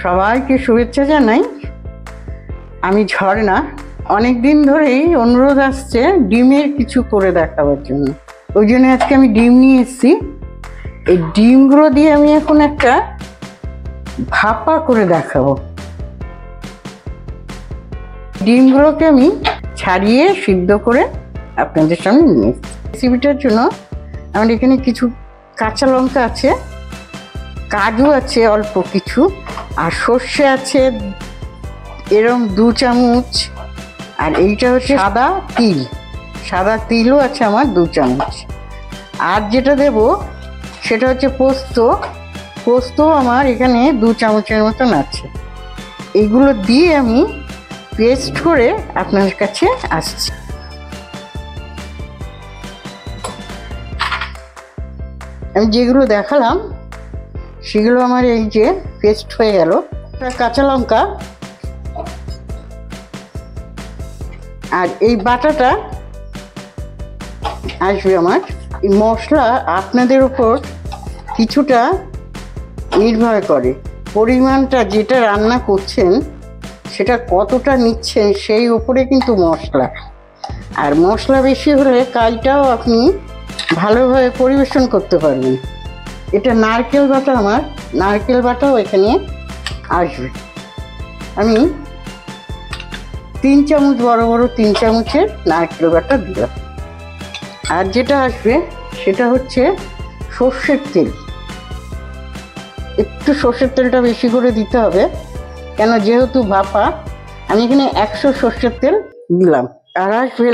সবাইকে শুভেচ্ছা জানাই। আমি ঝর্ণা। অনেক দিন ধরেই অনুরোধ আসছে ডিমের কিছু করে দেখাবার জন্য, ওই জন্য আজকে আমি ডিম নিয়ে এসেছি। এই ডিমগুলো দিয়ে আমি এখন একটা ভাপা করে দেখাবো। ডিমগুলোকে আমি ছাড়িয়ে সিদ্ধ করে আপনাদের সামনে নিয়ে এসেছি। রেসিপিটার জন্য আমার এখানে কিছু কাঁচা লঙ্কা আছে, কাজু আছে অল্প কিছু, আর সর্ষে আছে এরম 2 চামচ, আর এইটা হচ্ছে সাদা তিলও আছে আমার 2 চামচ। আর যেটা দেব সেটা হচ্ছে পোস্ত আমার এখানে 2 চামচের মতন আছে। এইগুলো দিয়ে আমি পেস্ট করে আপনাদের কাছে আসছি। আমি যেগুলো দেখালাম সেগুলো আমার এই যে পেস্ট হয়ে গেল। কাঁচা লঙ্কা আর এই বাটাটা আসবে আমার। এই মশলা আপনাদের উপর কিছুটা নির্ভর করে, পরিমাণটা যেটা রান্না করছেন সেটা কতটা নিচ্ছেন সেই উপরে কিন্তু মশলা। আর মশলা বেশি হলে কাজটাও আপনি ভালোভাবে পরিবেশন করতে পারবেন। এটা নারকেল বাটা, আমার নারকেল বাটাও এখানে আসবে। আমি 3 চামচ বড় 3 চামচের নারকেল বাটা দিলাম। আর যেটা আসবে সেটা হচ্ছে সর্ষের তেল। একটু সর্ষের তেলটা বেশি করে দিতে হবে, কেন যেহেতু ভাপা। আমি এখানে 100 সর্ষের তেল দিলাম। আর আসবে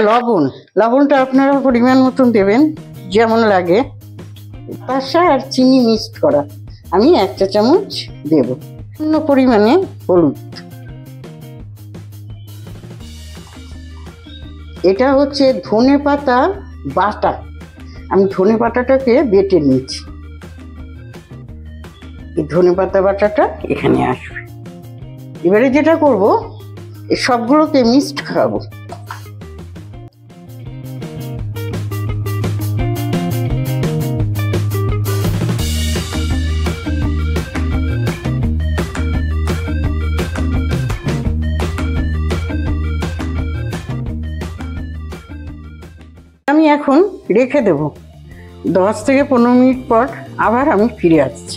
লবণটা আপনারা পরিমাণ মতন দেবেন যেমন লাগে। পাশা আর চিনি মিক্সড করা আমি 1 চা চামচ দেব। অন্য পরিমাণে হলুদ। এটা হচ্ছে ধনেপাতা বাটা। আমি ধনেপাতাটাকে বেটে নিয়েছি। এই ধনেপাতা বাটাটা এখানে আসবে। এবারে যেটা করব, এই সবগুলোকে মিক্সড খাবো। আমি এখন রেখে দেব। 10 থেকে 15 মিনিট পর আবার আমি ফিরে আসছি।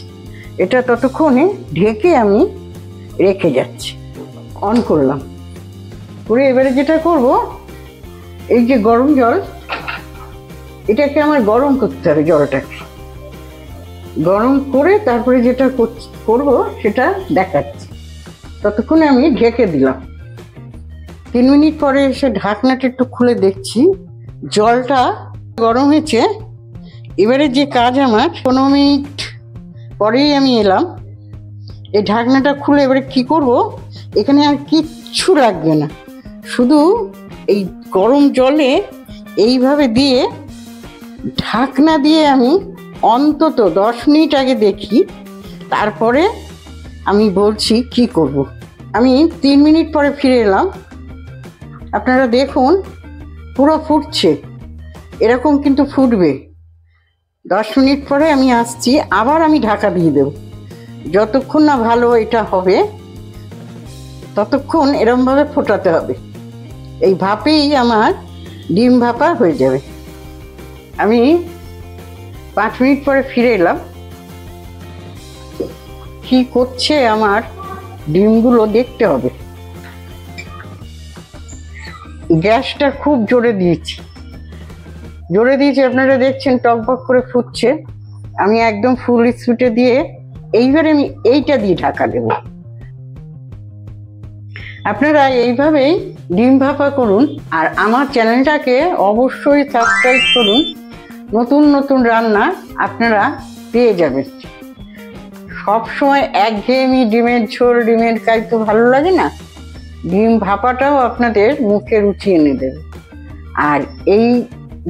এটা ততক্ষণে ঢেকে আমি রেখে যাচ্ছি। অন করলাম করে এবারে যেটা করব, এই যে গরম জল, এটাকে আমার গরম করতে হবে। জলটাকে গরম করে তারপরে যেটা করব সেটা দেখাচ্ছি। ততক্ষণে আমি ঢেকে দিলাম। 3 মিনিট পরে এসে ঢাকনাটা একটু খুলে দেখছি জলটা গরম হয়েছে। এবারে যে কাজ, আমার 15 মিনিট পরেই আমি এলাম। এই ঢাকনাটা খুলে এবারে কি করব, এখানে আর কিচ্ছু লাগবে না, শুধু এই গরম জলে এইভাবে দিয়ে ঢাকনা দিয়ে আমি অন্তত 10 মিনিট আগে দেখি, তারপরে আমি বলছি কি করব। আমি 3 মিনিট পরে ফিরে এলাম। আপনারা দেখুন পুরো ফুটছে, এরকম কিন্তু ফুটবে। 10 মিনিট পরে আমি আসছি, আবার আমি ঢাকা দিয়ে দেব। যতক্ষণ না ভালো এটা হবে ততক্ষণ এরমভাবে ফোটাতে হবে। এই ভাপেই আমার ডিম ভাপা হয়ে যাবে। আমি 5 মিনিট পরে ফিরে এলাম। কি করছে আমার ডিমগুলো দেখতে হবে। গ্যাসটা খুব জোরে দিয়েছি, আপনারা দেখছেন টকবক করে ফুটছে। আমি একদম ফুল স্পিডে দিয়ে এইবারে আমি এইটা দিয়ে ঢাকা দেব। আপনারা এইভাবেই ডিম ভাপা করুন, আর আমার চ্যানেলটাকে অবশ্যই সাবস্ক্রাইব করুন। নতুন রান্না আপনারা পেয়ে যাবেন। সবসময় একঘেয়েমি ডিমের ঝোল, ডিমের কাই তো ভালো লাগে না। ডিম ভাপাটাও আপনাদের মুখে রুচি এনে দেবে। আর এই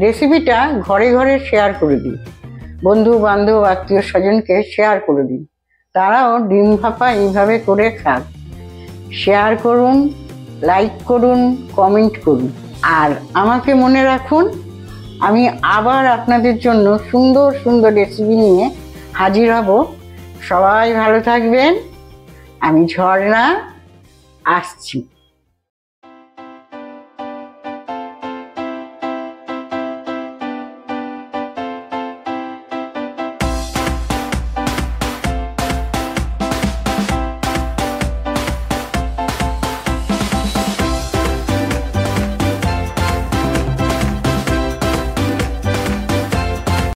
রেসিপিটা ঘরে ঘরে শেয়ার করে দিন, বন্ধু বান্ধব আত্মীয় স্বজনকে শেয়ার করে দিন, তারাও ডিম ভাপা এইভাবে করে খান। শেয়ার করুন, লাইক করুন, কমেন্ট করুন। আর আমাকে মনে রাখুন, আমি আবার আপনাদের জন্য সুন্দর রেসিপি নিয়ে হাজির হব। সবাই ভালো থাকবেন, আমি ঝর্ণা আসছি।